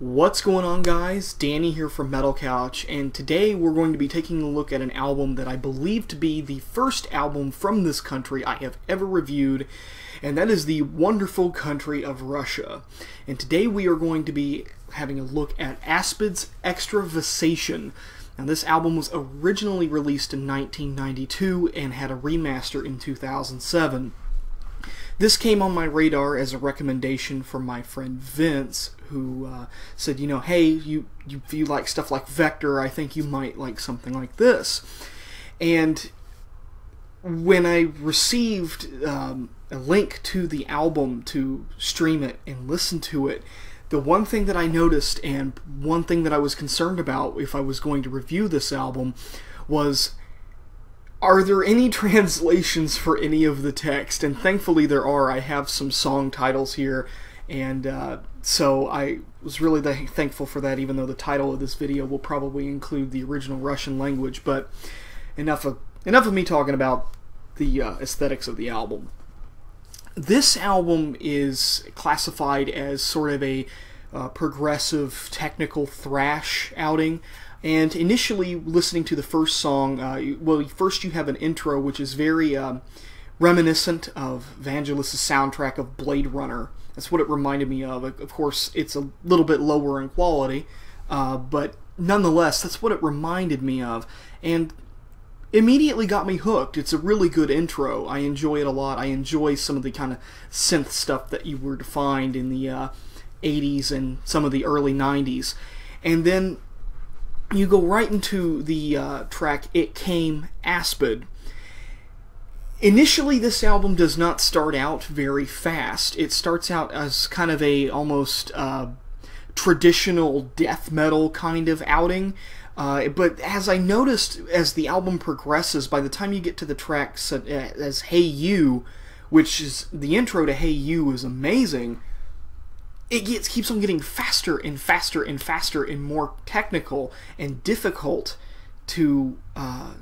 What's going on, guys? Danny here from MetalCouch, and today we're going to be taking a look at an album that I believe to be the first album from this country I have ever reviewed, and that is the wonderful country of Russia. And today we are going to be having a look at Aspid's Extravasation. Now, this album was originally released in 1992 and had a remaster in 2007. This came on my radar as a recommendation from my friend Vince, who said, hey, if you like stuff like Vector, I think you might like something like this. And when I received a link to the album to stream it and listen to it, the one thing that I noticed and one thing that I was concerned about if I was going to review this album was, are there any translations for any of the text? And thankfully there are. I have some song titles here, and so I was really thankful for that, even though the title of this video will probably include the original Russian language. But enough of me talking about the aesthetics of the album. This album is classified as sort of a progressive technical thrash outing. And initially, listening to the first song, first you have an intro which is very reminiscent of Vangelis' soundtrack of Blade Runner. That's what it reminded me of. Of course, it's a little bit lower in quality, but nonetheless, that's what it reminded me of. And immediately got me hooked. It's a really good intro. I enjoy it a lot. I enjoy some of the kind of synth stuff that you were to find in the 80s and some of the early 90s. And then you go right into the track It Came, Aspid. Initially, this album does not start out very fast. It starts out as kind of a almost traditional death metal kind of outing. But as I noticed, as the album progresses, by the time you get to the tracks as Hey You, which is the intro to Hey You, is amazing, it keeps on getting faster and faster and faster and more technical and difficult to,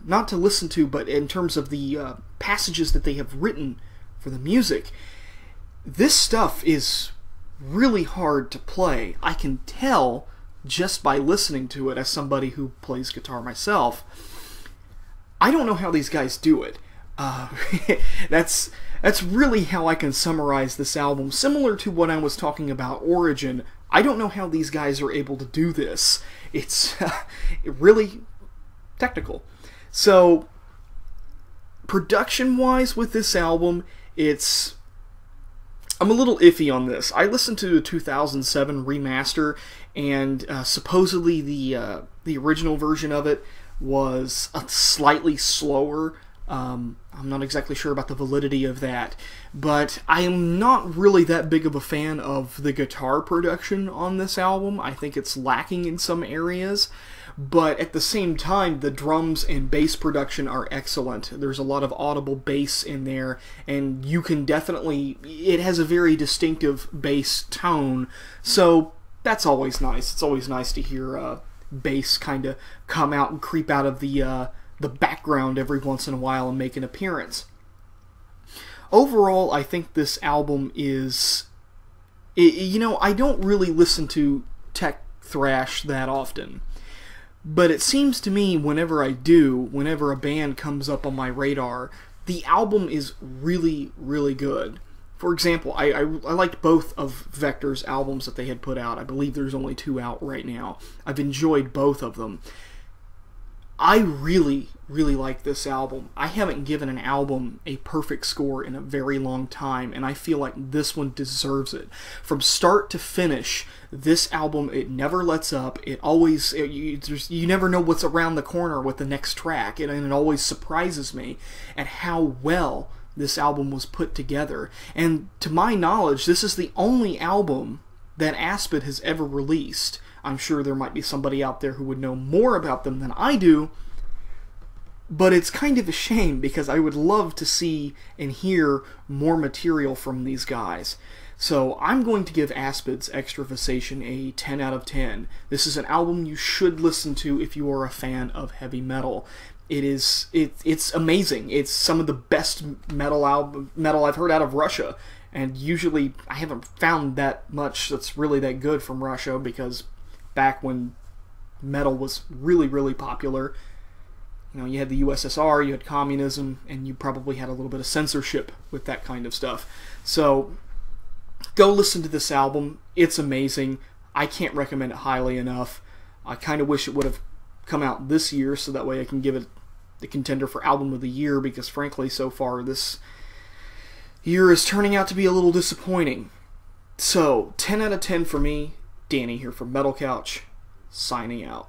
not to listen to, but in terms of the passages that they have written for the music. This stuff is really hard to play. I can tell just by listening to it, as somebody who plays guitar myself. I don't know how these guys do it. That's really how I can summarize this album. Similar to what I was talking about Origin, I don't know how these guys are able to do this. It's really technical. So, production-wise with this album, I'm a little iffy on this. I listened to the 2007 remaster, and supposedly the original version of it was slightly slower. I'm not exactly sure about the validity of that, but I am not really that big of a fan of the guitar production on this album. I think it's lacking in some areas, but at the same time, the drums and bass production are excellent. There's a lot of audible bass in there, and you can definitely, it has a very distinctive bass tone, so that's always nice. It's always nice to hear bass kind of come out and creep out of the background every once in a while and make an appearance. Overall, I think this album is, I don't really listen to tech thrash that often, but it seems to me whenever I do, whenever a band comes up on my radar, the album is really, really good. For example, I liked both of Vector's albums that they had put out. I believe there's only 2 out right now. I've enjoyed both of them. I really, really like this album. I haven't given an album a perfect score in a very long time, and I feel like this one deserves it. From start to finish, this album, it never lets up. It always, you never know what's around the corner with the next track, and it always surprises me at how well this album was put together. And to my knowledge, this is the only album that Aspid has ever released. I'm sure there might be somebody out there who would know more about them than I do, but it's kind of a shame because I would love to see and hear more material from these guys. So I'm going to give Aspid's Extravasation a 10 out of 10. This is an album you should listen to if you are a fan of heavy metal. It's amazing. It's some of the best metal I've heard out of Russia, And usually I haven't found that much that's really that good from Russia, because back when metal was really, really popular, you know, you had the USSR, you had communism, and you probably had a little bit of censorship with that kind of stuff. So go listen to this album. It's amazing. I can't recommend it highly enough. I kind of wish it would have come out this year, so that way I can give it the contender for Album of the Year, because frankly, so far this year is turning out to be a little disappointing. So, 10 out of 10 for me. Danny here from MetalCouch, signing out.